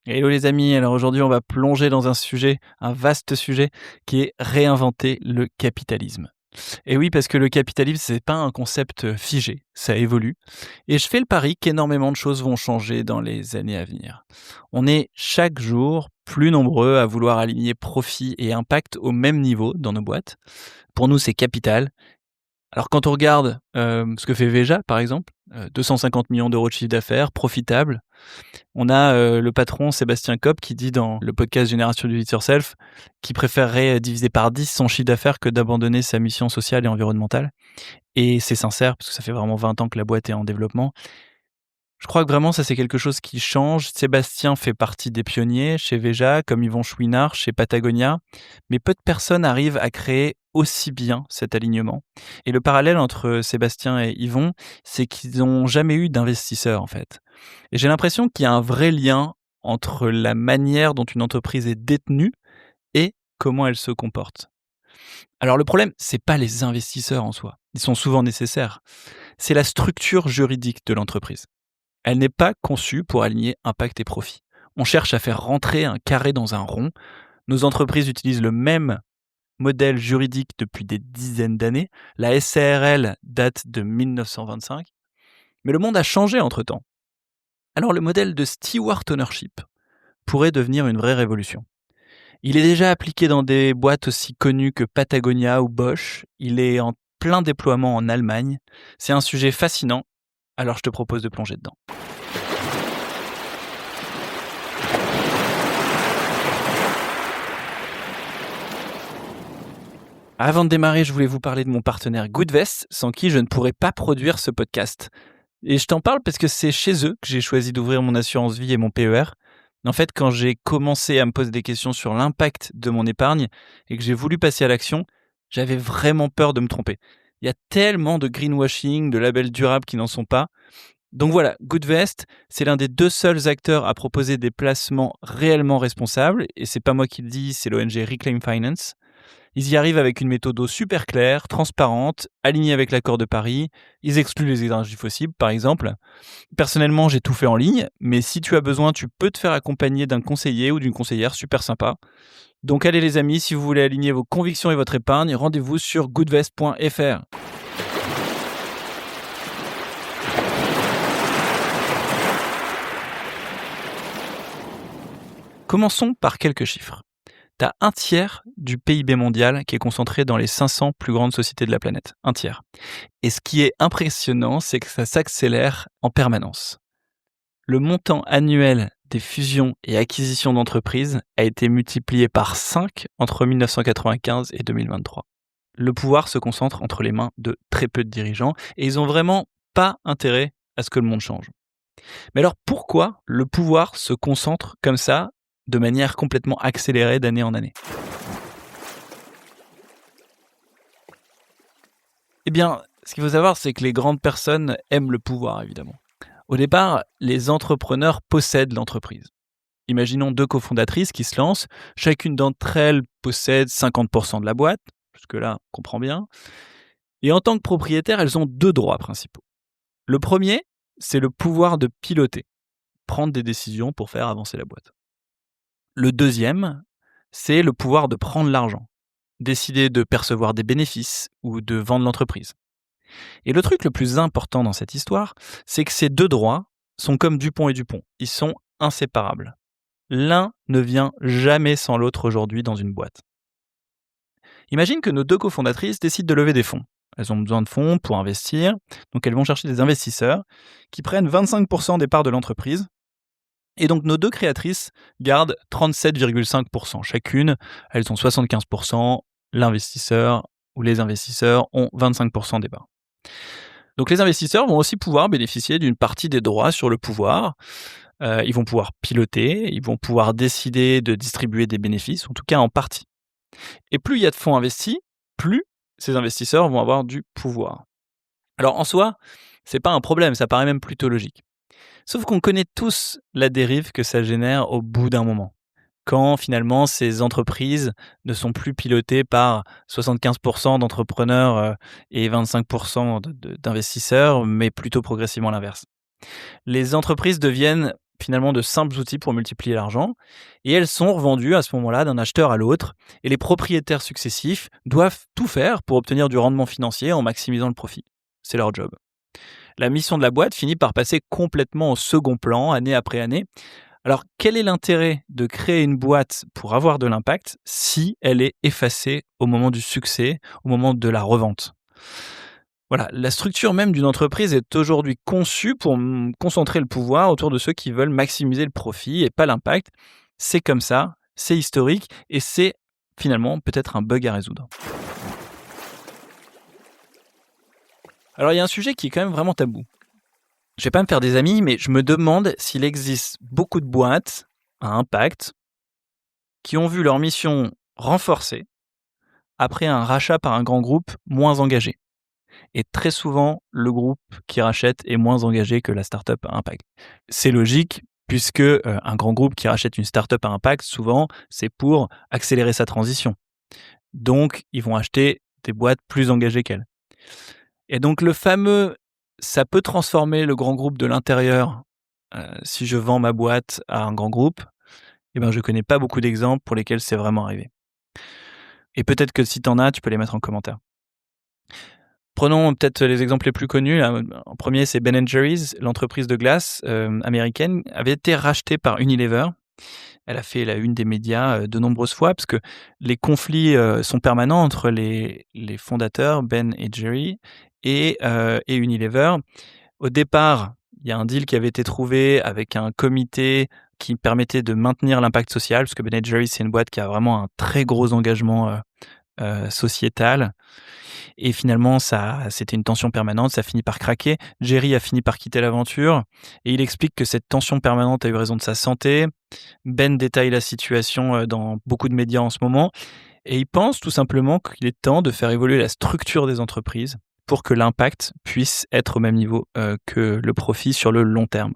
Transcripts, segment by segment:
Hello les amis, alors aujourd'hui on va plonger dans un vaste sujet qui est réinventer le capitalisme. Et oui, parce que le capitalisme, c'est pas un concept figé, ça évolue. Et je fais le pari qu'énormément de choses vont changer dans les années à venir. On est chaque jour plus nombreux à vouloir aligner profit et impact au même niveau dans nos boîtes. Pour nous, c'est capital. Alors quand on regarde ce que fait Veja, par exemple, 250 millions d'euros de chiffre d'affaires, profitable. On a le patron Sébastien Kopp qui dit dans le podcast Génération du It Yourself qu'il préférerait diviser par 10 son chiffre d'affaires que d'abandonner sa mission sociale et environnementale. Et c'est sincère parce que ça fait vraiment 20 ans que la boîte est en développement. Je crois que vraiment ça c'est quelque chose qui change. Sébastien fait partie des pionniers chez Veja, comme Yvon Chouinard chez Patagonia, mais peu de personnes arrivent à créer aussi bien cet alignement. Et le parallèle entre Sébastien et Yvon, c'est qu'ils n'ont jamais eu d'investisseurs en fait. Et j'ai l'impression qu'il y a un vrai lien entre la manière dont une entreprise est détenue et comment elle se comporte. Alors le problème, c'est pas les investisseurs en soi. Ils sont souvent nécessaires. C'est la structure juridique de l'entreprise. Elle n'est pas conçue pour aligner impact et profit. On cherche à faire rentrer un carré dans un rond. Nos entreprises utilisent le même modèle juridique depuis des dizaines d'années. La SARL date de 1925. Mais le monde a changé entre-temps. Alors le modèle de Stewart Ownership pourrait devenir une vraie révolution. Il est déjà appliqué dans des boîtes aussi connues que Patagonia ou Bosch. Il est en plein déploiement en Allemagne. C'est un sujet fascinant, alors je te propose de plonger dedans. Avant de démarrer, je voulais vous parler de mon partenaire Goodvest, sans qui je ne pourrais pas produire ce podcast. Et je t'en parle parce que c'est chez eux que j'ai choisi d'ouvrir mon assurance vie et mon PER. En fait, quand j'ai commencé à me poser des questions sur l'impact de mon épargne et que j'ai voulu passer à l'action, j'avais vraiment peur de me tromper. Il y a tellement de greenwashing, de labels durables qui n'en sont pas. Donc voilà, Goodvest, c'est l'un des 2 seuls acteurs à proposer des placements réellement responsables. Et c'est pas moi qui le dis, c'est l'ONG Reclaim Finance. Ils y arrivent avec une méthode super claire, transparente, alignée avec l'accord de Paris. Ils excluent les énergies fossiles, par exemple. Personnellement, j'ai tout fait en ligne, mais si tu as besoin, tu peux te faire accompagner d'un conseiller ou d'une conseillère super sympa. Donc allez les amis, si vous voulez aligner vos convictions et votre épargne, rendez-vous sur goodvest.fr. Commençons par quelques chiffres. Tu as un tiers du PIB mondial qui est concentré dans les 500 plus grandes sociétés de la planète. Un tiers. Et ce qui est impressionnant, c'est que ça s'accélère en permanence. Le montant annuel des fusions et acquisitions d'entreprises a été multiplié par 5 entre 1995 et 2023. Le pouvoir se concentre entre les mains de très peu de dirigeants et ils n'ont vraiment pas intérêt à ce que le monde change. Mais alors pourquoi le pouvoir se concentre comme ça, de manière complètement accélérée d'année en année ? Eh bien, ce qu'il faut savoir, c'est que les grandes personnes aiment le pouvoir, évidemment. Au départ, les entrepreneurs possèdent l'entreprise. Imaginons 2 cofondatrices qui se lancent. Chacune d'entre elles possède 50% de la boîte. Jusque-là, on comprend bien. Et en tant que propriétaires, elles ont 2 droits principaux. Le premier, c'est le pouvoir de piloter, prendre des décisions pour faire avancer la boîte. Le deuxième, c'est le pouvoir de prendre l'argent, décider de percevoir des bénéfices ou de vendre l'entreprise. Et le truc le plus important dans cette histoire, c'est que ces 2 droits sont comme Dupont et Dupont. Ils sont inséparables. L'un ne vient jamais sans l'autre aujourd'hui dans une boîte. Imagine que nos 2 cofondatrices décident de lever des fonds. Elles ont besoin de fonds pour investir, donc elles vont chercher des investisseurs qui prennent 25% des parts de l'entreprise. Et donc nos 2 créatrices gardent 37,5% chacune. Elles ont 75%, l'investisseur ou les investisseurs ont 25% des parts. Donc les investisseurs vont aussi pouvoir bénéficier d'une partie des droits sur le pouvoir. Ils vont pouvoir piloter, ils vont pouvoir décider de distribuer des bénéfices, en tout cas en partie. Et plus il y a de fonds investis, plus ces investisseurs vont avoir du pouvoir. Alors en soi, c'est pas un problème, ça paraît même plutôt logique. Sauf qu'on connaît tous la dérive que ça génère au bout d'un moment. Quand finalement ces entreprises ne sont plus pilotées par 75% d'entrepreneurs et 25% d'investisseurs, mais plutôt progressivement l'inverse. Les entreprises deviennent finalement de simples outils pour multiplier l'argent, et elles sont revendues à ce moment-là d'un acheteur à l'autre, et les propriétaires successifs doivent tout faire pour obtenir du rendement financier en maximisant le profit. C'est leur job. La mission de la boîte finit par passer complètement au second plan, année après année. Alors, quel est l'intérêt de créer une boîte pour avoir de l'impact si elle est effacée au moment du succès, au moment de la revente ? Voilà, la structure même d'une entreprise est aujourd'hui conçue pour concentrer le pouvoir autour de ceux qui veulent maximiser le profit et pas l'impact. C'est comme ça, c'est historique et c'est finalement peut-être un bug à résoudre. Alors il y a un sujet qui est quand même vraiment tabou. Je vais pas me faire des amis, mais je me demande s'il existe beaucoup de boîtes à impact qui ont vu leur mission renforcée après un rachat par un grand groupe moins engagé. Et très souvent, le groupe qui rachète est moins engagé que la startup à impact. C'est logique, puisque un grand groupe qui rachète une startup à impact, souvent, c'est pour accélérer sa transition. Donc, ils vont acheter des boîtes plus engagées qu'elles. Et donc, le fameux « ça peut transformer le grand groupe de l'intérieur si je vends ma boîte à un grand groupe », eh ben, je connais pas beaucoup d'exemples pour lesquels c'est vraiment arrivé. Et peut-être que si tu en as, tu peux les mettre en commentaire. Prenons peut-être les exemples les plus connus. En premier, c'est Ben & Jerry's, l'entreprise de glace américaine, avait été rachetée par Unilever. Elle a fait la une des médias de nombreuses fois parce que les conflits sont permanents entre les fondateurs, Ben et Jerry, et Unilever. Au départ, il y a un deal qui avait été trouvé avec un comité qui permettait de maintenir l'impact social, parce que Ben & Jerry's, c'est une boîte qui a vraiment un très gros engagement sociétal. Et finalement, c'était une tension permanente, ça finit par craquer. Jerry a fini par quitter l'aventure et il explique que cette tension permanente a eu raison de sa santé. Ben détaille la situation dans beaucoup de médias en ce moment et il pense tout simplement qu'il est temps de faire évoluer la structure des entreprises pour que l'impact puisse être au même niveau que le profit sur le long terme.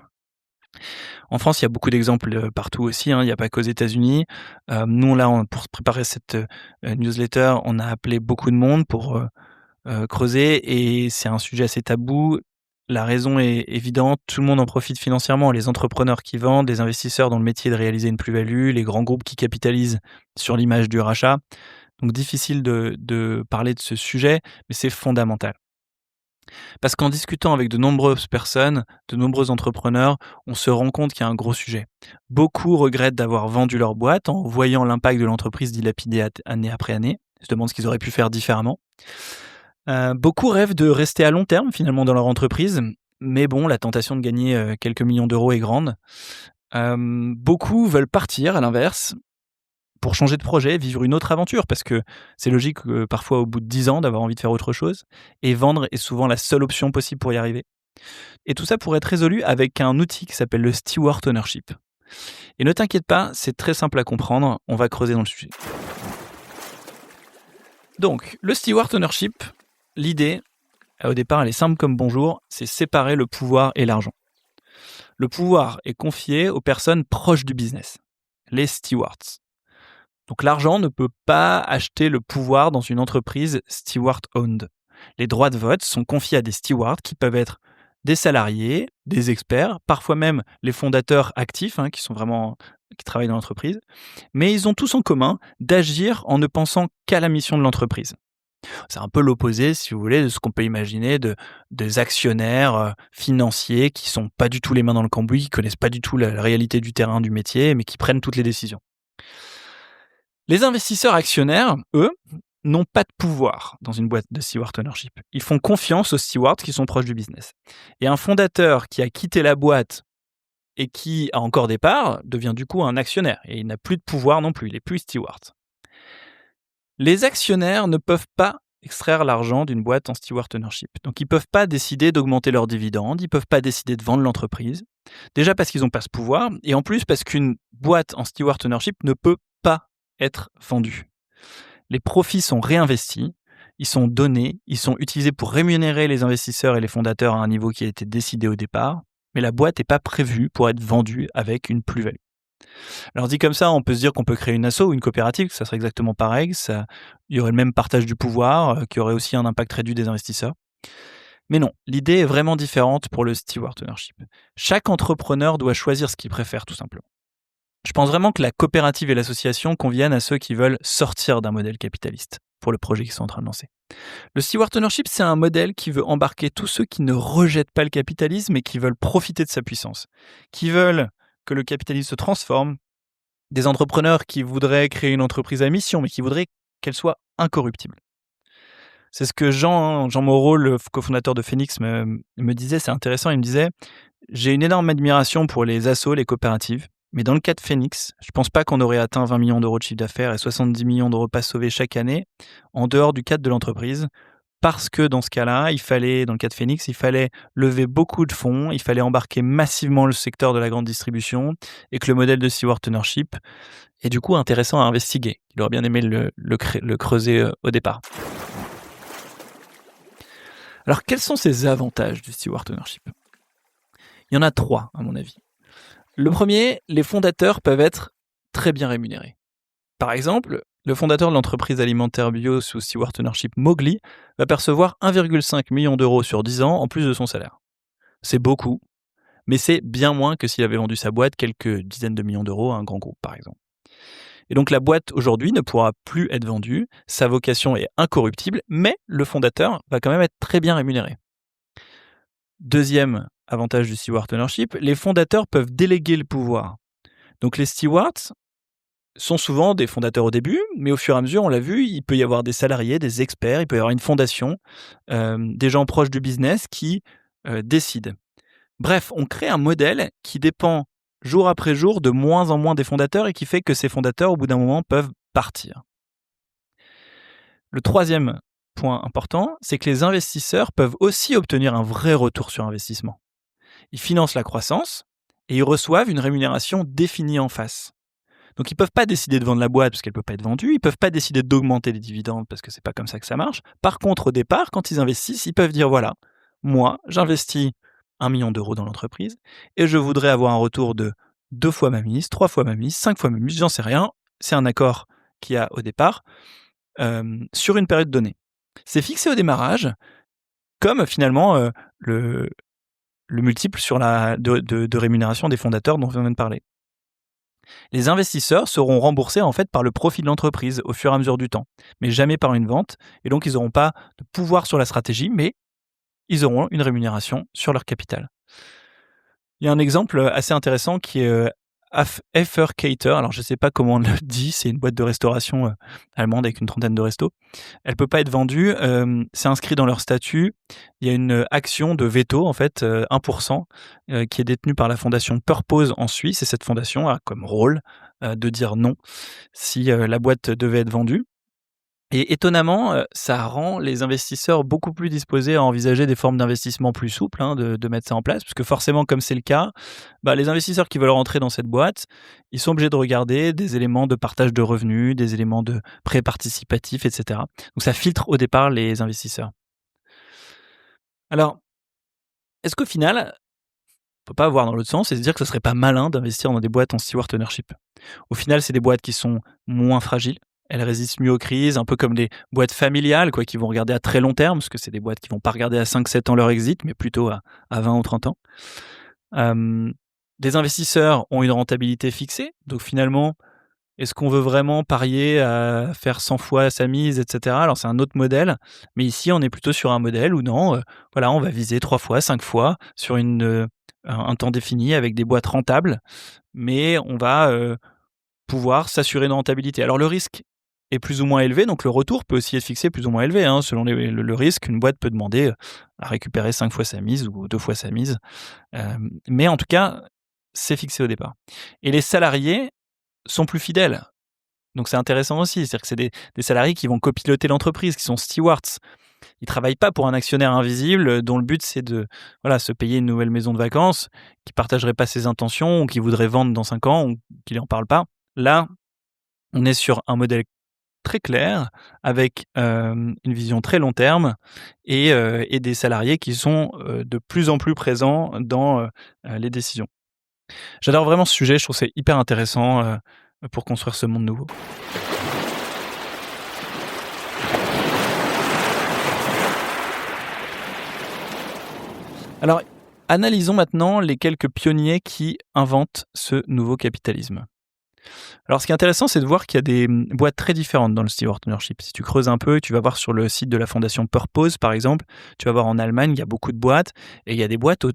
En France, il y a beaucoup d'exemples partout aussi, il n'y a pas qu'aux États-Unis. Nous, là, pour préparer cette newsletter, on a appelé beaucoup de monde pour creuser et c'est un sujet assez tabou. La raison est évidente, tout le monde en profite financièrement. Les entrepreneurs qui vendent, les investisseurs dont le métier est de réaliser une plus-value, les grands groupes qui capitalisent sur l'image du rachat. Donc difficile de parler de ce sujet, mais c'est fondamental. Parce qu'en discutant avec de nombreuses personnes, de nombreux entrepreneurs, on se rend compte qu'il y a un gros sujet. Beaucoup regrettent d'avoir vendu leur boîte en voyant l'impact de l'entreprise dilapidé année après année. Ils se demandent ce qu'ils auraient pu faire différemment. Beaucoup rêvent de rester à long terme finalement dans leur entreprise, mais bon, la tentation de gagner quelques millions d'euros est grande. Beaucoup veulent partir à l'inverse, pour changer de projet, vivre une autre aventure, parce que c'est logique parfois au bout de 10 ans d'avoir envie de faire autre chose, et vendre est souvent la seule option possible pour y arriver. Et tout ça pourrait être résolu avec un outil qui s'appelle le Steward Ownership. Et ne t'inquiète pas, c'est très simple à comprendre, on va creuser dans le sujet. Donc, le Steward Ownership, l'idée, au départ, elle est simple comme bonjour, c'est séparer le pouvoir et l'argent. Le pouvoir est confié aux personnes proches du business, les stewards. Donc l'argent ne peut pas acheter le pouvoir dans une entreprise steward-owned. Les droits de vote sont confiés à des stewards qui peuvent être des salariés, des experts, parfois même les fondateurs actifs qui travaillent dans l'entreprise. Mais ils ont tous en commun d'agir en ne pensant qu'à la mission de l'entreprise. C'est un peu l'opposé, si vous voulez, de ce qu'on peut imaginer des actionnaires financiers qui sont pas du tout les mains dans le cambouis, qui connaissent pas du tout la réalité du terrain du métier, mais qui prennent toutes les décisions. Les investisseurs actionnaires, eux, n'ont pas de pouvoir dans une boîte de steward ownership. Ils font confiance aux stewards qui sont proches du business. Et un fondateur qui a quitté la boîte et qui a encore des parts devient du coup un actionnaire. Et il n'a plus de pouvoir non plus, il n'est plus steward. Les actionnaires ne peuvent pas extraire l'argent d'une boîte en steward ownership. Donc ils ne peuvent pas décider d'augmenter leurs dividendes, ils ne peuvent pas décider de vendre l'entreprise. Déjà parce qu'ils n'ont pas ce pouvoir, et en plus parce qu'une boîte en steward ownership ne peut pas être vendus. Les profits sont réinvestis, ils sont donnés, ils sont utilisés pour rémunérer les investisseurs et les fondateurs à un niveau qui a été décidé au départ, mais la boîte n'est pas prévue pour être vendue avec une plus-value. Alors dit comme ça, on peut se dire qu'on peut créer une asso ou une coopérative, ça serait exactement pareil, il y aurait le même partage du pouvoir, qui aurait aussi un impact réduit des investisseurs. Mais non, l'idée est vraiment différente pour le stewardship. Chaque entrepreneur doit choisir ce qu'il préfère, tout simplement. Je pense vraiment que la coopérative et l'association conviennent à ceux qui veulent sortir d'un modèle capitaliste pour le projet qu'ils sont en train de lancer. Le stewardship, c'est un modèle qui veut embarquer tous ceux qui ne rejettent pas le capitalisme et qui veulent profiter de sa puissance, qui veulent que le capitalisme se transforme, des entrepreneurs qui voudraient créer une entreprise à mission, mais qui voudraient qu'elle soit incorruptible. C'est ce que Jean Moreau, le cofondateur de Phoenix, me disait, c'est intéressant, il me disait « J'ai une énorme admiration pour les assos, les coopératives, mais dans le cas de Phoenix, je ne pense pas qu'on aurait atteint 20 millions d'euros de chiffre d'affaires et 70 millions de repas sauvés chaque année en dehors du cadre de l'entreprise, parce que dans ce cas-là, dans le cas de Phoenix, il fallait lever beaucoup de fonds, il fallait embarquer massivement le secteur de la grande distribution et que le modèle de stewardship est du coup intéressant à investiguer. Il aurait bien aimé le creuser au départ. Alors, quels sont ces avantages du stewardship ? Il y en a 3, à mon avis. Le premier, les fondateurs peuvent être très bien rémunérés. Par exemple, le fondateur de l'entreprise alimentaire bio sous stewardship Mowgli va percevoir 1,5 million d'euros sur 10 ans en plus de son salaire. C'est beaucoup, mais c'est bien moins que s'il avait vendu sa boîte quelques dizaines de millions d'euros à un grand groupe, par exemple. Et donc la boîte aujourd'hui ne pourra plus être vendue, sa vocation est incorruptible, mais le fondateur va quand même être très bien rémunéré. Deuxième avantage du stewardship, les fondateurs peuvent déléguer le pouvoir. Donc les stewards sont souvent des fondateurs au début, mais au fur et à mesure, on l'a vu, il peut y avoir des salariés, des experts, il peut y avoir une fondation, des gens proches du business qui décident. Bref, on crée un modèle qui dépend jour après jour de moins en moins des fondateurs et qui fait que ces fondateurs, au bout d'un moment, peuvent partir. Le troisième point important, c'est que les investisseurs peuvent aussi obtenir un vrai retour sur investissement. Ils financent la croissance et ils reçoivent une rémunération définie en face. Donc ils ne peuvent pas décider de vendre la boîte parce qu'elle ne peut pas être vendue, ils ne peuvent pas décider d'augmenter les dividendes parce que ce n'est pas comme ça que ça marche. Par contre, au départ, quand ils investissent, ils peuvent dire voilà, moi, j'investis 1 million d'euros dans l'entreprise et je voudrais avoir un retour de 2 fois ma mise, 3 fois ma mise, 5 fois ma mise, j'en sais rien. C'est un accord qu'il y a au départ sur une période donnée. C'est fixé au démarrage comme finalement le multiple sur de rémunération des fondateurs dont on vient de parler. Les investisseurs seront remboursés en fait par le profit de l'entreprise au fur et à mesure du temps, mais jamais par une vente. Et donc, ils n'auront pas de pouvoir sur la stratégie, mais ils auront une rémunération sur leur capital. Il y a un exemple assez intéressant qui est Effercater. Alors, je ne sais pas comment on le dit, c'est une boîte de restauration allemande avec une trentaine de restos. Elle ne peut pas être vendue, c'est inscrit dans leur statut. Il y a une action de veto, en fait, 1%, qui est détenue par la fondation Purpose en Suisse. Et cette fondation a comme rôle de dire non si la boîte devait être vendue. Et étonnamment, ça rend les investisseurs beaucoup plus disposés à envisager des formes d'investissement plus souples, de mettre ça en place. Parce que forcément, comme c'est le cas, les investisseurs qui veulent rentrer dans cette boîte, ils sont obligés de regarder des éléments de partage de revenus, des éléments de prêt participatif, etc. Donc ça filtre au départ les investisseurs. Alors, est-ce qu'au final, on ne peut pas voir dans l'autre sens et se dire que ce serait pas malin d'investir dans des boîtes en stewardship ? Au final, c'est des boîtes qui sont moins fragiles. Elles résistent mieux aux crises, un peu comme des boîtes familiales qui vont regarder à très long terme, parce que c'est des boîtes qui ne vont pas regarder à 5-7 ans leur exit, mais plutôt à 20 ou 30 ans. Des investisseurs ont une rentabilité fixée, donc finalement, est-ce qu'on veut vraiment parier à faire 100 fois sa mise, etc. Alors c'est un autre modèle, mais ici on est plutôt sur un modèle où non, on va viser 3 fois, 5 fois sur un temps défini avec des boîtes rentables, mais on va pouvoir s'assurer une rentabilité. Alors le risque est plus ou moins élevé, donc le retour peut aussi être fixé plus ou moins élevé. Selon le risque, une boîte peut demander à récupérer 5 fois sa mise ou 2 fois sa mise. Mais en tout cas, c'est fixé au départ. Et les salariés sont plus fidèles. Donc c'est intéressant aussi, c'est-à-dire que c'est des salariés qui vont copiloter l'entreprise, qui sont stewards. Ils ne travaillent pas pour un actionnaire invisible dont le but c'est de se payer une nouvelle maison de vacances, qui ne partagerait pas ses intentions, ou qui voudrait vendre dans 5 ans, ou qui n'en parle pas. Là, on est sur un modèle très clair, avec une vision très long terme et des salariés qui sont de plus en plus présents dans les décisions. J'adore vraiment ce sujet, je trouve que c'est hyper intéressant pour construire ce monde nouveau. Alors, analysons maintenant les quelques pionniers qui inventent ce nouveau capitalisme. Alors, ce qui est intéressant, c'est de voir qu'il y a des boîtes très différentes dans le steward ownership. Si tu creuses un peu, tu vas voir sur le site de la fondation Purpose, par exemple, tu vas voir en Allemagne, il y a beaucoup de boîtes, et il y a des boîtes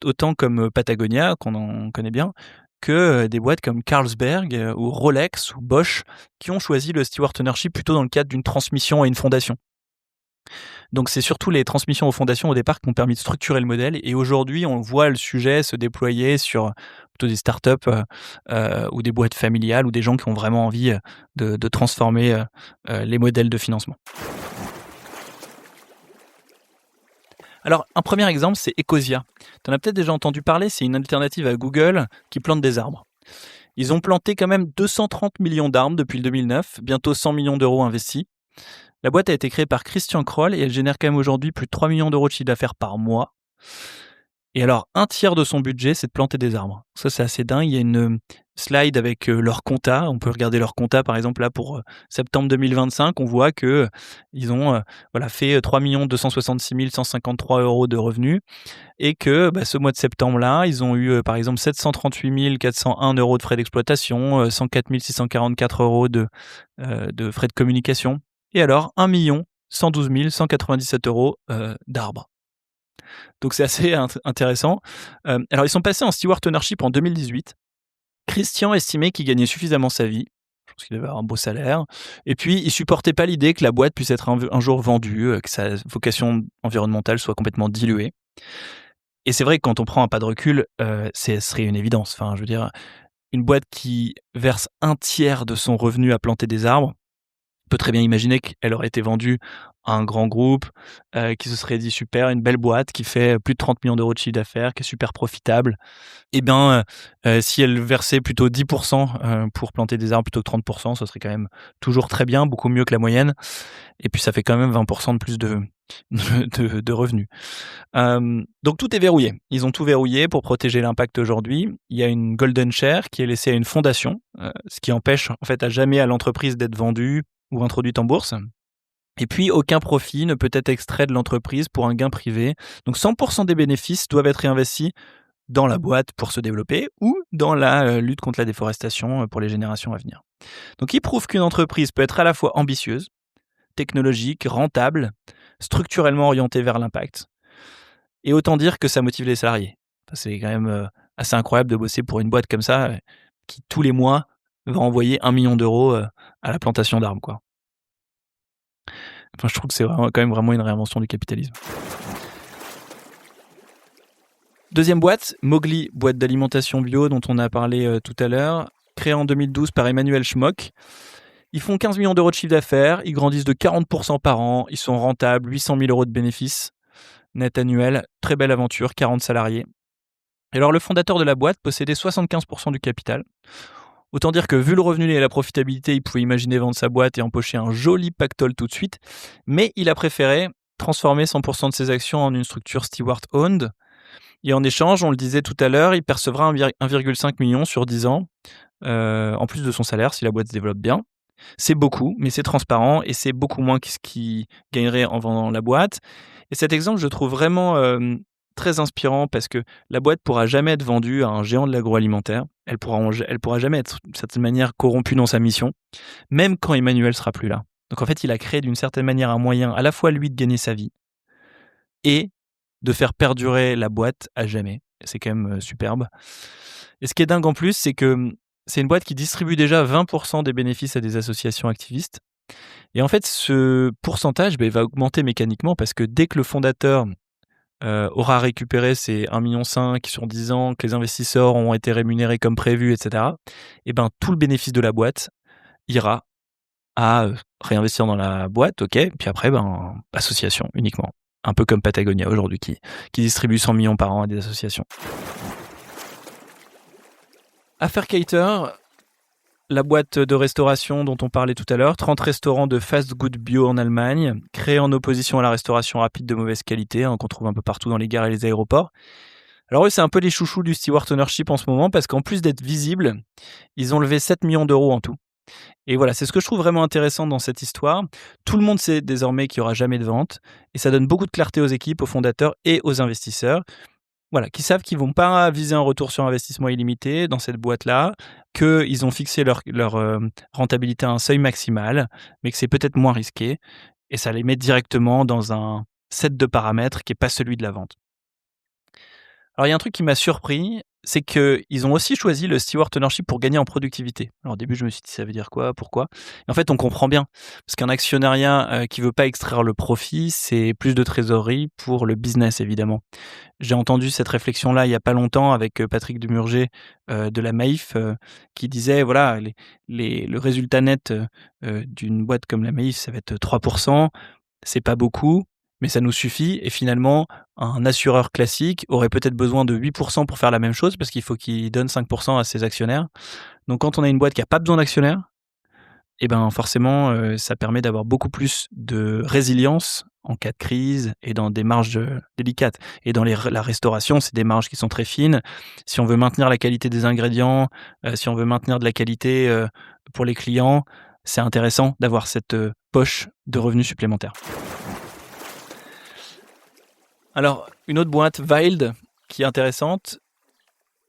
autant comme Patagonia, qu'on en connaît bien, que des boîtes comme Carlsberg ou Rolex ou Bosch, qui ont choisi le steward ownership plutôt dans le cadre d'une transmission à une fondation. Donc c'est surtout les transmissions aux fondations au départ qui ont permis de structurer le modèle, et aujourd'hui on voit le sujet se déployer sur plutôt des startups ou des boîtes familiales ou des gens qui ont vraiment envie de transformer les modèles de financement. Alors un premier exemple, c'est Ecosia. Tu en as peut-être déjà entendu parler, c'est une alternative à Google qui plante des arbres. Ils ont planté quand même 230 millions d'arbres depuis le 2009, bientôt 100 millions d'euros investis. La boîte a été créée par Christian Kroll et elle génère quand même aujourd'hui plus de 3 millions d'euros de chiffre d'affaires par mois. Et alors, un tiers de son budget, c'est de planter des arbres. Ça, c'est assez dingue. Il y a une slide avec leur compta. On peut regarder leur compta, par exemple, là, pour septembre 2025. On voit que ils ont fait 3 266 153 euros de revenus et que ce mois de septembre-là, ils ont eu, par exemple, 738 401 euros de frais d'exploitation, 104 644 euros de frais de communication. Et alors, 1 112 197 euros d'arbres. Donc c'est assez intéressant. Alors ils sont passés en steward ownership en 2018. Christian estimait qu'il gagnait suffisamment sa vie. Je pense qu'il avait un beau salaire. Et puis, il supportait pas l'idée que la boîte puisse être un jour vendue, que sa vocation environnementale soit complètement diluée. Et c'est vrai que quand on prend un pas de recul, ce serait une évidence. Enfin, je veux dire, une boîte qui verse un tiers de son revenu à planter des arbres, on peut très bien imaginer qu'elle aurait été vendue à un grand groupe qui se serait dit super, une belle boîte qui fait plus de 30 millions d'euros de chiffre d'affaires, qui est super profitable. Et bien, si elle versait plutôt 10% pour planter des arbres plutôt que 30%, ce serait quand même toujours très bien, beaucoup mieux que la moyenne. Et puis ça fait quand même 20% de plus de revenus. Donc tout est verrouillé. Ils ont tout verrouillé pour protéger l'impact aujourd'hui. Il y a une golden share qui est laissée à une fondation, ce qui empêche en fait à jamais à l'entreprise d'être vendue ou introduite en bourse. Et puis, aucun profit ne peut être extrait de l'entreprise pour un gain privé. Donc 100% des bénéfices doivent être réinvestis dans la boîte pour se développer ou dans la lutte contre la déforestation pour les générations à venir. Donc il prouve qu'une entreprise peut être à la fois ambitieuse, technologique, rentable, structurellement orientée vers l'impact. Et autant dire que ça motive les salariés. Enfin, c'est quand même assez incroyable de bosser pour une boîte comme ça qui, tous les mois, va envoyer 1 million d'euros à la plantation d'arbres, quoi. Enfin, je trouve que c'est quand même vraiment une réinvention du capitalisme. Deuxième boîte, Mowgli, boîte d'alimentation bio dont on a parlé tout à l'heure, créée en 2012 par Emmanuel Schmock. Ils font 15 millions d'euros de chiffre d'affaires, ils grandissent de 40% par an, ils sont rentables, 800 000 euros de bénéfices net annuels, très belle aventure, 40 salariés. Et alors le fondateur de la boîte possédait 75% du capital. Autant dire que vu le revenu et la profitabilité, il pouvait imaginer vendre sa boîte et empocher un joli pactole tout de suite, mais il a préféré transformer 100% de ses actions en une structure steward-owned. Et en échange, on le disait tout à l'heure, il percevra 1,5 million sur 10 ans, en plus de son salaire si la boîte se développe bien. C'est beaucoup, mais c'est transparent et c'est beaucoup moins que ce qu'il gagnerait en vendant la boîte. Et cet exemple, je trouve vraiment très inspirant parce que la boîte pourra jamais être vendue à un géant de l'agroalimentaire. Elle pourra jamais être d'une certaine manière corrompue dans sa mission, même quand Emmanuel sera plus là. Donc en fait, il a créé d'une certaine manière un moyen à la fois lui de gagner sa vie et de faire perdurer la boîte à jamais. C'est quand même superbe. Et ce qui est dingue en plus, c'est que c'est une boîte qui distribue déjà 20% des bénéfices à des associations activistes. Et en fait, ce pourcentage va augmenter mécaniquement parce que dès que le fondateur aura récupéré ses 1,5 million sur 10 ans, que les investisseurs ont été rémunérés comme prévu, etc., et ben, tout le bénéfice de la boîte ira à réinvestir dans la boîte, ok, puis après, association uniquement. Un peu comme Patagonia aujourd'hui qui distribue 100 millions par an à des associations. Affaire Cater, la boîte de restauration dont on parlait tout à l'heure, 30 restaurants de fast-food bio en Allemagne, créés en opposition à la restauration rapide de mauvaise qualité, qu'on trouve un peu partout dans les gares et les aéroports. Alors eux, c'est un peu les chouchous du steward ownership en ce moment, parce qu'en plus d'être visibles, ils ont levé 7 millions d'euros en tout. Et voilà, c'est ce que je trouve vraiment intéressant dans cette histoire. Tout le monde sait désormais qu'il n'y aura jamais de vente, et ça donne beaucoup de clarté aux équipes, aux fondateurs et aux investisseurs. Voilà, qui savent qu'ils vont pas viser un retour sur investissement illimité dans cette boîte-là, qu'ils ont fixé leur rentabilité à un seuil maximal, mais que c'est peut-être moins risqué et ça les met directement dans un set de paramètres qui est pas celui de la vente. Alors il y a un truc qui m'a surpris, c'est qu'ils ont aussi choisi le steward ownership pour gagner en productivité. Alors au début, je me suis dit: «Ça veut dire quoi? Pourquoi?» Et en fait, on comprend bien, parce qu'un actionnariat, qui veut pas extraire le profit, c'est plus de trésorerie pour le business, évidemment. J'ai entendu cette réflexion-là il y a pas longtemps avec, Patrick Dumurger, de la Maïf, qui disait voilà le résultat net, d'une boîte comme la Maïf, ça va être 3. C'est pas beaucoup, mais ça nous suffit et finalement, un assureur classique aurait peut-être besoin de 8 pour faire la même chose parce qu'il faut qu'il donne 5 à ses actionnaires. Donc quand on a une boîte qui a pas besoin d'actionnaires et ben, forcément, ça permet d'avoir beaucoup plus de résilience en cas de crise et dans des marges, délicates. Et dans la restauration, c'est des marges qui sont très fines. Si on veut maintenir la qualité des ingrédients, si on veut maintenir de la qualité, pour les clients, c'est intéressant d'avoir cette, poche de revenus supplémentaires. Alors, une autre boîte, Wild, qui est intéressante,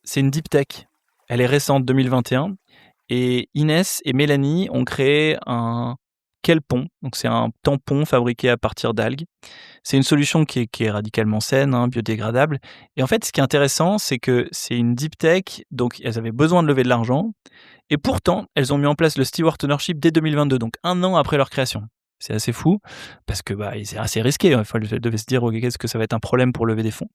c'est une deep tech. Elle est récente, 2021. Et Inès et Mélanie ont créé un Kelpon. Donc, c'est un tampon fabriqué à partir d'algues. C'est une solution qui est radicalement saine, biodégradable. Et en fait, ce qui est intéressant, c'est que c'est une deep tech. Donc, elles avaient besoin de lever de l'argent. Et pourtant, elles ont mis en place le steward ownership dès 2022, donc 1 an après leur création. C'est assez fou, parce que c'est assez risqué. Elles devaient se dire, OK, qu'est-ce que ça va être un problème pour lever des fonds.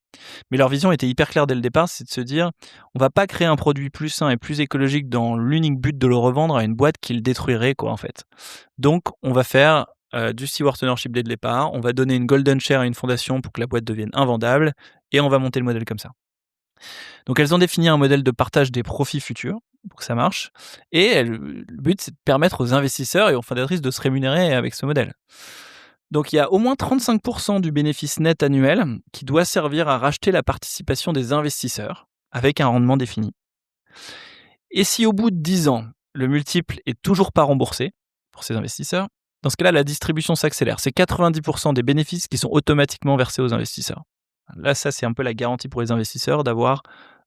Mais leur vision était hyper claire dès le départ, c'est de se dire, on va pas créer un produit plus sain et plus écologique dans l'unique but de le revendre à une boîte qui le détruirait, en fait. Donc, on va faire du steward ownership dès le départ, on va donner une golden share à une fondation pour que la boîte devienne invendable, et on va monter le modèle comme ça. Donc elles ont défini un modèle de partage des profits futurs pour que ça marche. Et le but, c'est de permettre aux investisseurs et aux fondatrices de se rémunérer avec ce modèle. Donc il y a au moins 35% du bénéfice net annuel qui doit servir à racheter la participation des investisseurs avec un rendement défini. Et si au bout de 10 ans, le multiple est toujours pas remboursé pour ces investisseurs, dans ce cas-là, la distribution s'accélère. C'est 90% des bénéfices qui sont automatiquement versés aux investisseurs. Là, ça, c'est un peu la garantie pour les investisseurs d'avoir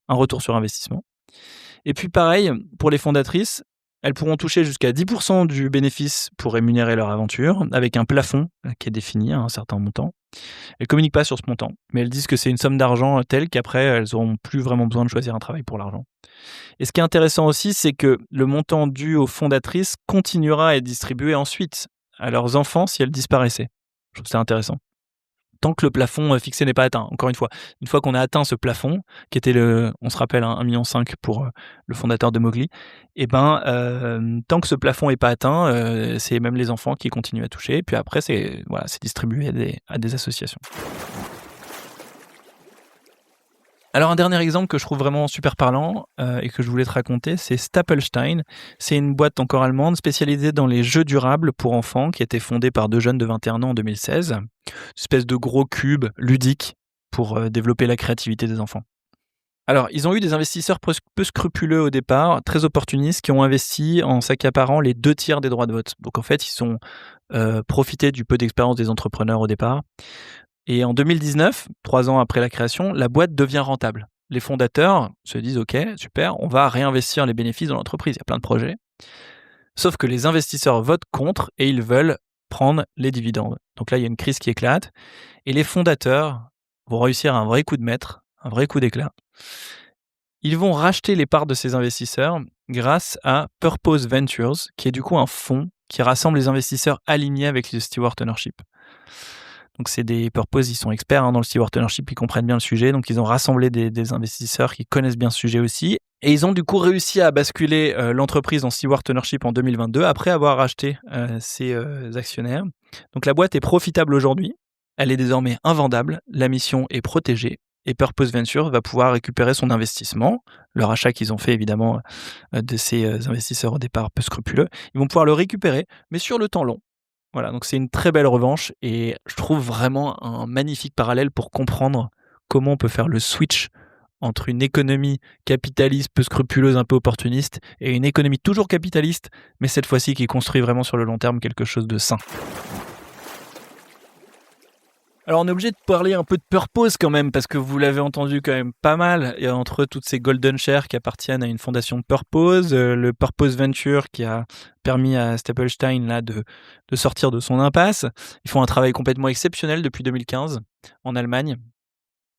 un retour sur investissement. Et puis pareil, pour les fondatrices, elles pourront toucher jusqu'à 10% du bénéfice pour rémunérer leur aventure, avec un plafond qui est défini à un certain montant. Elles ne communiquent pas sur ce montant, mais elles disent que c'est une somme d'argent telle qu'après, elles n'auront plus vraiment besoin de choisir un travail pour l'argent. Et ce qui est intéressant aussi, c'est que le montant dû aux fondatrices continuera à être distribué ensuite à leurs enfants si elles disparaissaient. Je trouve ça intéressant. Tant que le plafond fixé n'est pas atteint. Encore une fois qu'on a atteint ce plafond, qui était on se rappelle, 1,5 million pour le fondateur de Mowgli, et tant que ce plafond n'est pas atteint, c'est même les enfants qui continuent à toucher. Puis après, c'est distribué à des associations. Alors un dernier exemple que je trouve vraiment super parlant et que je voulais te raconter, c'est Stapelstein. C'est une boîte encore allemande spécialisée dans les jeux durables pour enfants qui a été fondée par 2 jeunes de 21 ans en 2016. Une espèce de gros cube ludique pour développer la créativité des enfants. Alors, ils ont eu des investisseurs peu scrupuleux au départ, très opportunistes, qui ont investi en s'accaparant les 2/3 des droits de vote. Donc en fait, ils ont profité du peu d'expérience des entrepreneurs au départ. Et en 2019, 3 ans après la création, la boîte devient rentable. Les fondateurs se disent « Ok, super, on va réinvestir les bénéfices dans l'entreprise. » Il y a plein de projets. Sauf que les investisseurs votent contre et ils veulent prendre les dividendes. Donc là, il y a une crise qui éclate. Et les fondateurs vont réussir un vrai coup de maître, un vrai coup d'éclat. Ils vont racheter les parts de ces investisseurs grâce à Purpose Ventures, qui est du coup un fonds qui rassemble les investisseurs alignés avec le steward ownership. Donc c'est des Purpose, ils sont experts dans le steward ownership, ils comprennent bien le sujet, donc ils ont rassemblé des investisseurs qui connaissent bien ce sujet aussi, et ils ont du coup réussi à basculer l'entreprise en steward ownership en 2022 après avoir racheté ses actionnaires. Donc la boîte est profitable aujourd'hui, elle est désormais invendable, la mission est protégée, et Purpose Ventures va pouvoir récupérer son investissement, le rachat qu'ils ont fait évidemment de ces investisseurs au départ peu scrupuleux. Ils vont pouvoir le récupérer, mais sur le temps long. Voilà, donc c'est une très belle revanche et je trouve vraiment un magnifique parallèle pour comprendre comment on peut faire le switch entre une économie capitaliste peu scrupuleuse, un peu opportuniste, et une économie toujours capitaliste, mais cette fois-ci qui construit vraiment sur le long terme quelque chose de sain. Alors on est obligé de parler un peu de Purpose quand même, parce que vous l'avez entendu quand même pas mal, et entre toutes ces Golden Shares qui appartiennent à une fondation Purpose, le Purpose Venture qui a permis à Stapelstein là, de sortir de son impasse. Ils font un travail complètement exceptionnel depuis 2015 en Allemagne.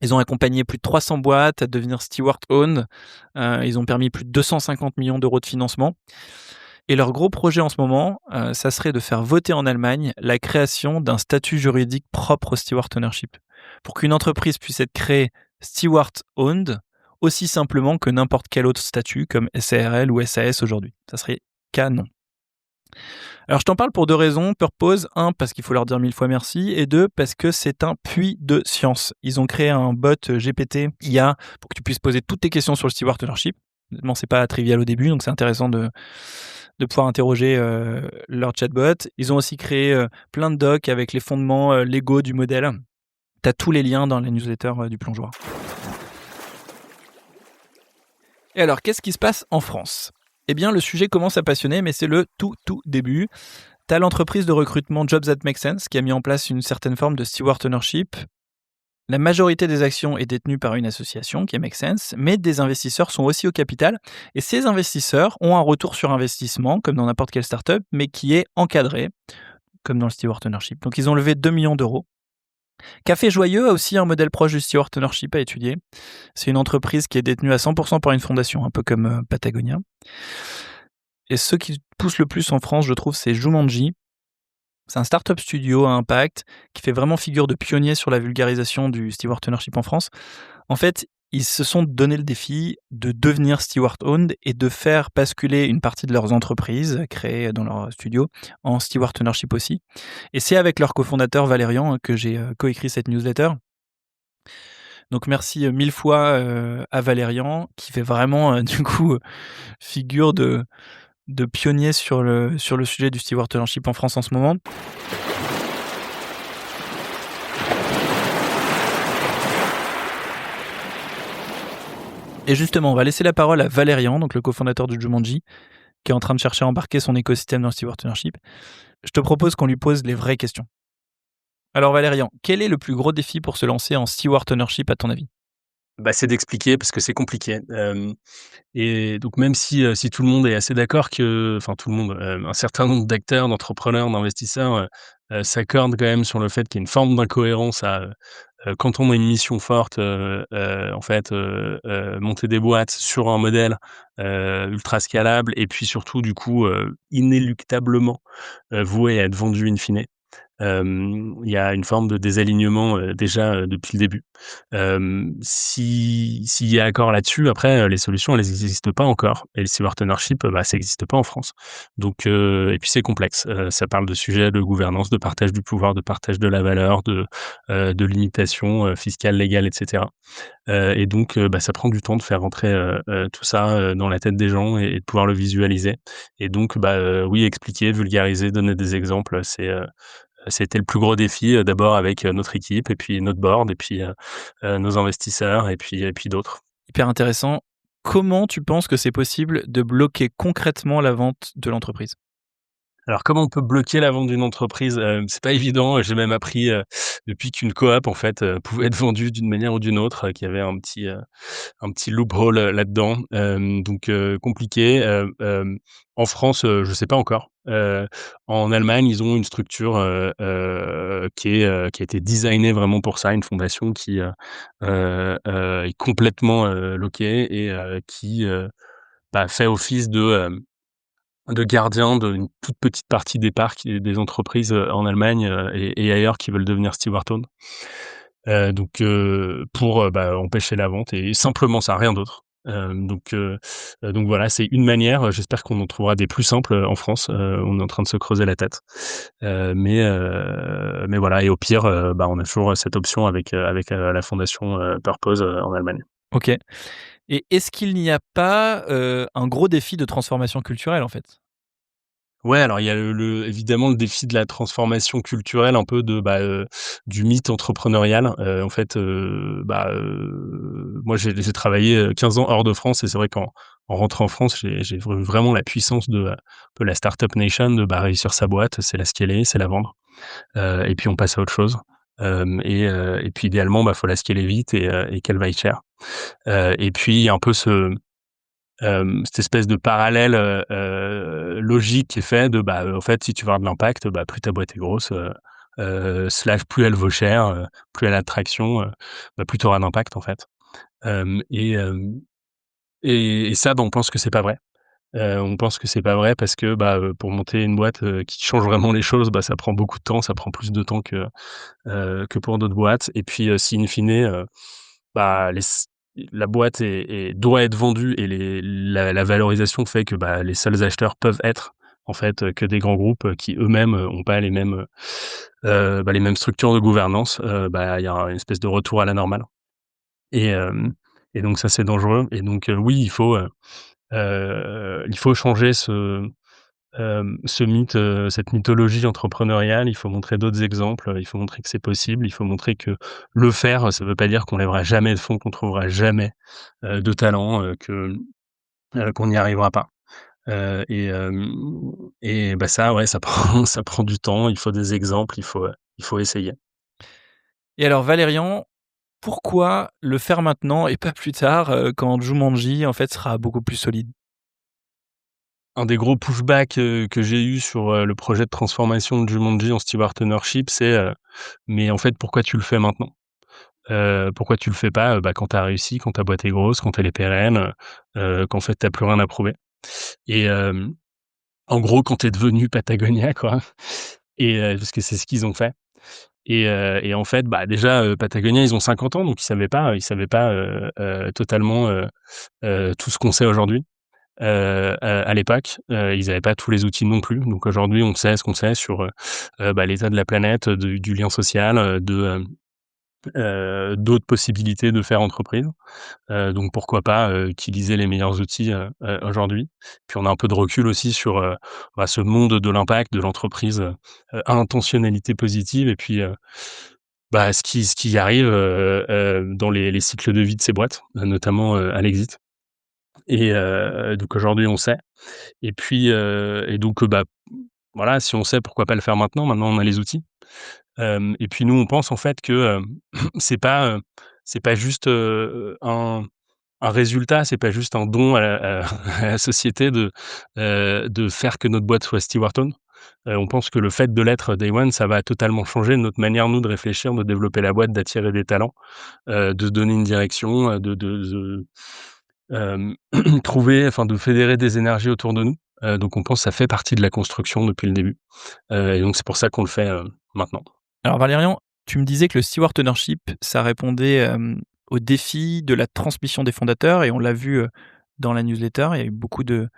Ils ont accompagné plus de 300 boîtes à devenir steward-owned. Ils ont permis plus de 250 millions d'euros de financement. Et leur gros projet en ce moment, ça serait de faire voter en Allemagne la création d'un statut juridique propre au steward ownership. Pour qu'une entreprise puisse être créée steward-owned aussi simplement que n'importe quel autre statut comme SARL ou SAS aujourd'hui. Ça serait canon. Alors je t'en parle pour deux raisons. Purpose, un, parce qu'il faut leur dire 1000 fois merci, et deux, parce que c'est un puits de science. Ils ont créé un bot GPT IA pour que tu puisses poser toutes tes questions sur le steward ownership. Honnêtement, c'est pas trivial au début, donc c'est intéressant de pouvoir interroger leur chatbot. Ils ont aussi créé plein de docs avec les fondements légaux du modèle. Tu as tous les liens dans la newsletter du plongeoir. Et alors, qu'est-ce qui se passe en France ? Eh bien, le sujet commence à passionner, mais c'est le tout début. Tu as l'entreprise de recrutement Jobs That Make Sense qui a mis en place une certaine forme de steward ownership. La majorité des actions est détenue par une association qui est Make Sense, mais des investisseurs sont aussi au capital. Et ces investisseurs ont un retour sur investissement, comme dans n'importe quelle startup, mais qui est encadré, comme dans le steward ownership. Donc ils ont levé 2 millions d'euros. Café Joyeux a aussi un modèle proche du steward ownership à étudier. C'est une entreprise qui est détenue à 100% par une fondation, un peu comme Patagonia. Et ceux qui poussent le plus en France, je trouve, c'est Jumanji. C'est un startup studio à impact qui fait vraiment figure de pionnier sur la vulgarisation du steward ownership en France. En fait, ils se sont donné le défi de devenir steward-owned et de faire basculer une partie de leurs entreprises créées dans leur studio en steward ownership aussi. Et c'est avec leur cofondateur Valérian que j'ai coécrit cette newsletter. Donc merci 1000 fois à Valérian qui fait vraiment du coup figure de pionnier sur le sujet du steward ownership en France en ce moment. Et justement, on va laisser la parole à Valérian, donc le cofondateur de Jumanji, qui est en train de chercher à embarquer son écosystème dans le steward ownership. Je te propose qu'on lui pose les vraies questions. Alors Valérian, quel est le plus gros défi pour se lancer en steward ownership à ton avis ? C'est d'expliquer parce que c'est compliqué. Et donc même si tout le monde est assez d'accord que enfin tout le monde, un certain nombre d'acteurs, d'entrepreneurs, d'investisseurs, s'accordent quand même sur le fait qu'il y a une forme d'incohérence à, quand on a une mission forte, en fait, monter des boîtes sur un modèle, ultra scalable et puis surtout du coup, inéluctablement, voué à être vendu in fine. Il y a une forme de désalignement, déjà, depuis le début. S'il y a accord là-dessus, après, les solutions, elles n'existent pas encore et le steward ownership, ça existe pas en France. Donc et puis c'est complexe. Ça parle de sujets de gouvernance, de partage du pouvoir, de partage de la valeur, de limitation, fiscale, légale et cetera. Et donc ça prend du temps de faire rentrer, tout ça, dans la tête des gens et de pouvoir le visualiser et donc oui, expliquer, vulgariser, donner des exemples, c'était le plus gros défi, d'abord avec, notre équipe et puis notre board et puis, nos investisseurs et puis d'autres. Hyper intéressant. Comment tu penses que c'est possible de bloquer concrètement la vente de l'entreprise ? Alors comment on peut bloquer la vente d'une entreprise? C'est pas évident. J'ai même appris, depuis qu'une coop en fait, pouvait être vendue d'une manière ou d'une autre, qu'il y avait un petit loophole, là-dedans. Donc compliqué. En France, je sais pas encore. En Allemagne, ils ont une structure, qui a été designée vraiment pour ça, une fondation qui, est complètement, loquée et qui, fait office de gardien d'une toute petite partie des parcs et des entreprises, en Allemagne, et ailleurs qui veulent devenir steward-owned. Pour, empêcher la vente et simplement ça, rien d'autre. Donc voilà, c'est une manière, j'espère qu'on en trouvera des plus simples, en France. On est en train de se creuser la tête. Mais voilà et au pire, on a toujours cette option avec la fondation, Purpose, en Allemagne. Ok. Et est-ce qu'il n'y a pas un gros défi de transformation culturelle en fait ? Ouais, alors il y a évidemment le défi de la transformation culturelle un peu du mythe entrepreneurial. En fait, moi j'ai travaillé, 15 ans hors de France et c'est vrai qu'en rentrant en France, j'ai vu vraiment la puissance de la startup nation, de réussir sa boîte, c'est la scaler, c'est la vendre, et puis on passe à autre chose. Et puis idéalement, bah, faut la scaler vite et qu'elle vaille cher. Et puis il y a un peu cette espèce de parallèle, logique qui est fait de, bah, en fait, si tu veux avoir de l'impact, bah, plus ta boîte est grosse, slash plus elle vaut cher, plus elle a de traction, bah, plus tu auras d'impact, en fait. Hem et ça, bah, on pense que c'est pas vrai. On pense que c'est pas vrai parce que, bah, pour monter une boîte, qui change vraiment les choses, bah, ça prend beaucoup de temps, ça prend plus de temps que pour d'autres boîtes et puis, si in fine, bah, la boîte doit être vendue et la valorisation fait que, bah, les seuls acheteurs peuvent être, en fait, que des grands groupes, qui eux-mêmes, ont pas les mêmes structures de gouvernance, bah, il y a une espèce de retour à la normale et hem et donc ça, c'est dangereux et donc oui, il faut changer ce mythe, cette mythologie entrepreneuriale. Il faut montrer d'autres exemples, il faut montrer que c'est possible, il faut montrer que le faire, ça veut pas dire qu'on lèvera jamais de fonds, qu'on trouvera jamais, de talent, qu'on n'y arrivera pas. Heu et hem et bah, ça, ouais, ça prend ça prend du temps, il faut des exemples, il faut essayer. Et alors Valérian, pourquoi le faire maintenant et pas plus tard, quand Jumanji, en fait, sera beaucoup plus solide? Un des gros pushbacks, que j'ai eu sur, le projet de transformation de Jumanji en Steward Ownership, c'est, «Mais en fait, pourquoi tu le fais maintenant?» Pourquoi tu le fais pas, bah, quand tu as réussi, quand ta boîte est grosse, quand elle est pérenne, qu'en fait tu plus rien à prouver et en gros quand tu es devenu Patagonia quoi et parce que c'est ce qu'ils ont fait et en fait, bah, déjà, Patagonia ils ont 50 ans donc ils savaient pas, totalement, tout ce qu'on sait aujourd'hui. À l'époque, ils avaient pas tous les outils non plus donc aujourd'hui on sait ce qu'on sait sur, bah, l'état de la planète, du lien social, d'autres possibilités de faire entreprise. Donc pourquoi pas, utiliser les meilleurs outils, aujourd'hui. Puis on a un peu de recul aussi sur, bah, ce monde de l'impact, de l'entreprise, à intentionnalité positive et puis, bah, ce qui arrive, dans les cycles de vie de ces boîtes, notamment, à l'exit donc aujourd'hui on sait et puis, et donc, bah, voilà, si on sait, pourquoi pas le faire maintenant? Maintenant on a les outils. Et puis nous on pense en fait que, c'est pas, c'est pas juste, un résultat, c'est pas juste un don à la société de faire que notre boîte soit Stewarton. On pense que le fait de l'être day one, ça va totalement changer notre manière, nous, de réfléchir, de développer la boîte, d'attirer des talents, de se donner une direction, hem, trouver enfin de fédérer des énergies autour de nous. Donc on pense que ça fait partie de la construction depuis le début, et donc c'est pour ça qu'on le fait, maintenant. Alors Valérian, tu me disais que le steward ownership, ça répondait, au défi de la transmission des fondateurs et on l'a vu, dans la newsletter. Il y a eu beaucoup de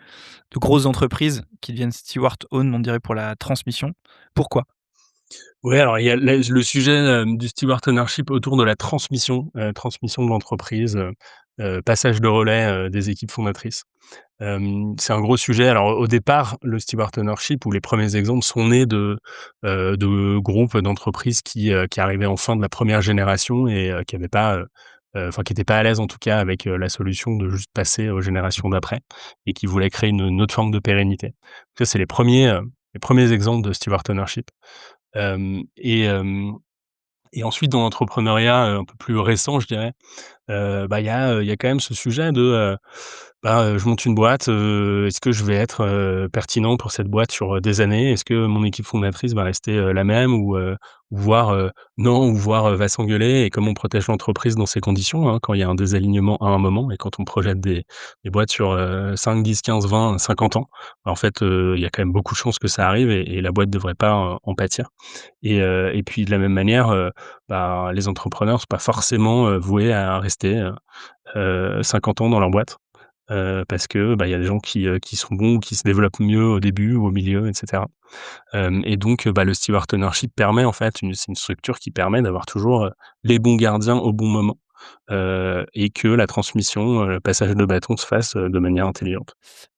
grosses entreprises qui deviennent steward own, on dirait pour la transmission. Pourquoi? Ouais, alors il y a le sujet, du steward ownership autour de la transmission de l'entreprise, passage de relais, des équipes fondatrices. C'est un gros sujet. Alors au départ, le steward ownership ou les premiers exemples sont nés de groupes d'entreprises qui arrivaient en fin de la première génération et qui avaient pas, enfin qui étaient pas à l'aise en tout cas avec, la solution de juste passer aux générations d'après et qui voulaient créer une autre forme de pérennité. Ça, c'est les premiers exemples de steward ownership. Hem et ensuite dans l'entrepreneuriat, un peu plus récent, je dirais, bah, il y a quand même ce sujet de, bah, je monte une boîte, est-ce que je vais être, pertinent pour cette boîte sur, des années? Est-ce que mon équipe fondatrice va rester, la même ou voire, non ou voire, va s'engueuler et comment on protège l'entreprise dans ces conditions, hein, quand il y a un désalignement à un moment et quand on projette des boîtes sur, 5, 10, 15, 20, 50 ans, bah, en fait, il y a quand même beaucoup de chances que ça arrive et la boîte devrait pas en pâtir et puis de la même manière, bah, les entrepreneurs sont pas forcément, voués à rester, 50 ans dans leur boîte, parce que, bah, il y a des gens qui sont bons ou qui se développent mieux au début ou au milieu et cetera. Et donc, bah, le steward ownership permet en fait c'est une structure qui permet d'avoir toujours, les bons gardiens au bon moment, et que la transmission, le passage de bâton se fasse, de manière intelligente.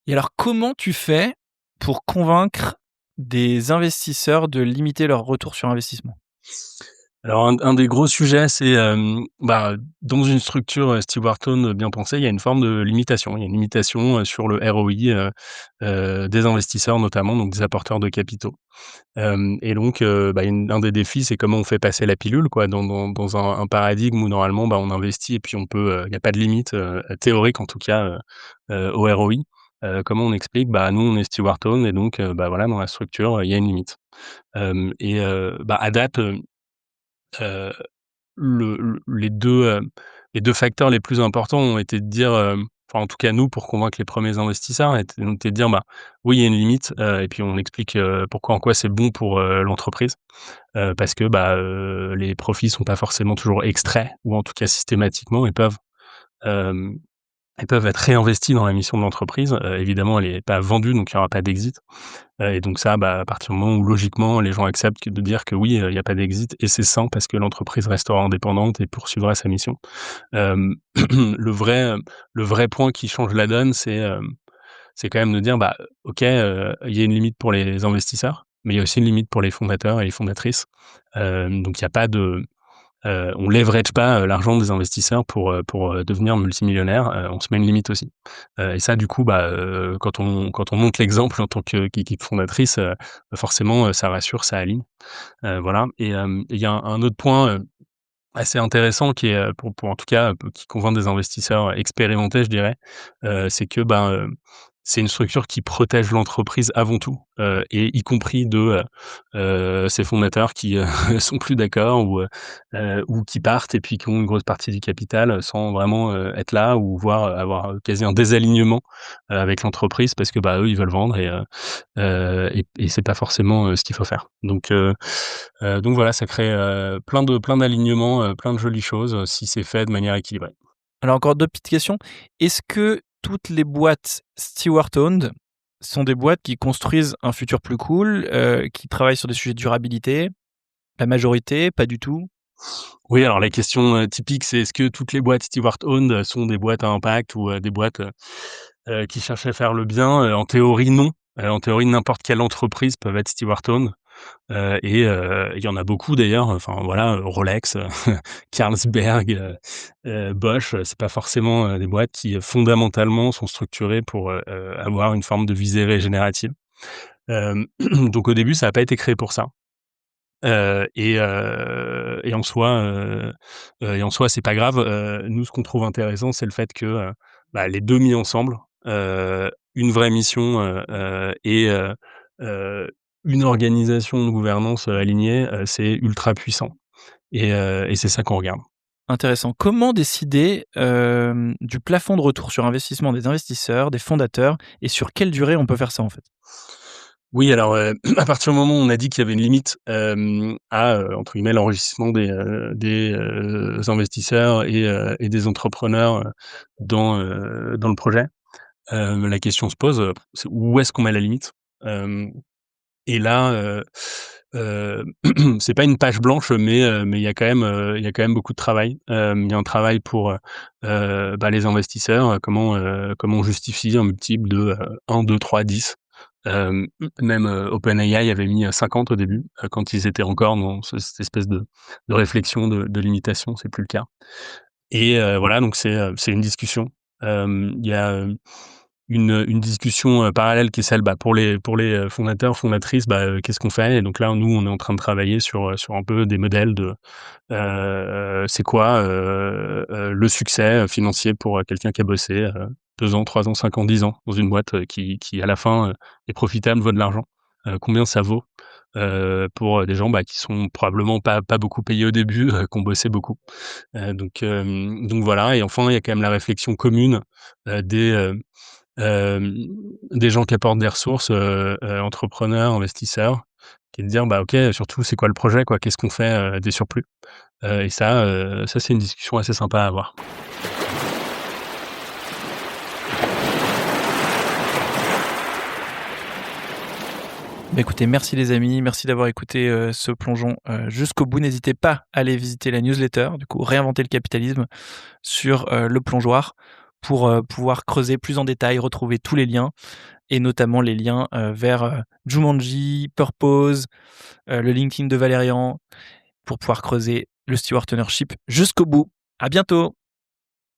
Et alors comment tu fais pour convaincre des investisseurs de limiter leur retour sur investissement? Alors un des gros sujets, c'est, dans une structure, Stewart-owned bien pensée, il y a une forme de limitation. Il y a une limitation, sur le ROI, des investisseurs notamment, donc des apporteurs de capitaux. Et donc, un des défis, c'est comment on fait passer la pilule, quoi, dans un paradigme où normalement, on investit et puis on peut, il y a pas de limite, théorique en tout cas, au ROI. Comment on explique? Bah, nous, on est Stewart-owned et donc, voilà, dans la structure, il y a une limite. À date, heu, les 2 facteurs les plus importants ont été de dire, enfin, en tout cas nous, pour convaincre les premiers investisseurs, ont été de dire: «Bah, oui, il y a une limite», et puis on explique, pourquoi, en quoi c'est bon pour, l'entreprise. Parce que, les profits sont pas forcément toujours extraits ou en tout cas systématiquement hem, ils peuvent être réinvestis dans la mission de l'entreprise. Évidemment, elle est pas vendue, donc il y aura pas d'exit. Et donc ça, à partir du moment où logiquement les gens acceptent de dire que oui, il y a pas d'exit et c'est sain parce que l'entreprise restera indépendante et poursuivra sa mission. Hem, le vrai, le vrai point qui change la donne, c'est quand même de dire: OK, il y a une limite pour les investisseurs, mais il y a aussi une limite pour les fondateurs et les fondatrices. Donc il y a pas de on leverage pas, l'argent des investisseurs pour, devenir multimillionnaire, on se met une limite aussi. Et ça du coup, quand on montre l'exemple en tant qu'équipe fondatrice, forcément, ça rassure, ça aligne, voilà. Et il y a un autre point, assez intéressant qui est, pour en tout cas, qui convainc des investisseurs expérimentés, je dirais, c'est que, c'est une structure qui protège l'entreprise avant tout, et y compris de, ses fondateurs qui, sont plus d'accord ou qui partent et puis qui ont une grosse partie du capital, sans vraiment, être là ou voire, avoir, quasi un désalignement, avec l'entreprise parce que, eux, ils veulent vendre et c'est pas forcément, ce qu'il faut faire. Donc voilà, ça crée, plein d'alignements, plein de jolies choses, si c'est fait de manière équilibrée. Alors encore 2 petites questions. Est-ce que toutes les boîtes Stewart-owned sont des boîtes qui construisent un futur plus cool, qui travaillent sur des sujets de durabilité? La majorité? Pas du tout? Oui, alors la question, typique, c'est est-ce que toutes les boîtes Stewart-owned sont des boîtes à impact ou, des boîtes, qui cherchent à faire le bien? En théorie, non. En théorie, n'importe quelle entreprise peut être Stewart-owned. Il y en a beaucoup d'ailleurs, enfin voilà, Rolex, Carlsberg, Bosch, c'est pas forcément, des boîtes qui, fondamentalement sont structurées pour, avoir une forme de visée régénérative. Donc au début, ça a pas été créé pour ça. Et en soi, c'est pas grave. Nous, ce qu'on trouve intéressant, c'est le fait que, les 2 mis ensemble, une vraie mission, et une organisation de gouvernance, alignée, c'est ultra puissant et c'est ça qu'on regarde. Intéressant. Comment décider, du plafond de retour sur investissement des investisseurs, des fondateurs et sur quelle durée on peut faire ça, en fait? Oui, alors, à partir du moment où on a dit qu'il y avait une limite, à, entre guillemets «l'enrichissement des investisseurs et des entrepreneurs, dans le projet», la question se pose, c'est où est-ce qu'on met la limite? Hem Et là, c'est pas une page blanche, mais il y a quand même beaucoup de travail. Il y a un travail pour, les investisseurs, comment on justifie un multiple de, 1, 2, 3, 10. Même, OpenAI avait mis, 50 au début, quand ils étaient encore dans cette espèce de réflexion de limitation, c'est plus le cas. Et voilà, donc c'est une discussion. Il y a, une discussion, parallèle qui est celle, pour les, fondateurs, fondatrices, qu'est-ce qu'on fait? Et donc là, nous, on est en train de travailler sur un peu des modèles de, c'est quoi, le succès, financier pour, quelqu'un qui a bossé, 2 ans, 3 ans, 5 ans, 10 ans dans une boîte, qui à la fin, est profitable, vaut de l'argent? Combien ça vaut? Pour, des gens, qui sont probablement pas beaucoup payés au début, qui ont bossé beaucoup. Donc voilà. Et enfin, il y a quand même la réflexion commune, des gens qui apportent des ressources, entrepreneurs, investisseurs, qui est de dire: «OK, surtout, c'est quoi le projet, quoi? Qu'est-ce qu'on fait, des surplus?» Et ça, c'est une discussion assez sympa à avoir. Bah, écoutez, merci les amis, merci d'avoir écouté, ce plongeon, jusqu'au bout. N'hésitez pas à aller visiter la newsletter, du coup, Réinventer le capitalisme sur, Le Plongeoir pour, pouvoir creuser plus en détail, retrouver tous les liens et notamment les liens, vers, Jumanji, Purpose, le LinkedIn de Valérian, pour pouvoir creuser le steward ownership jusqu'au bout. À bientôt!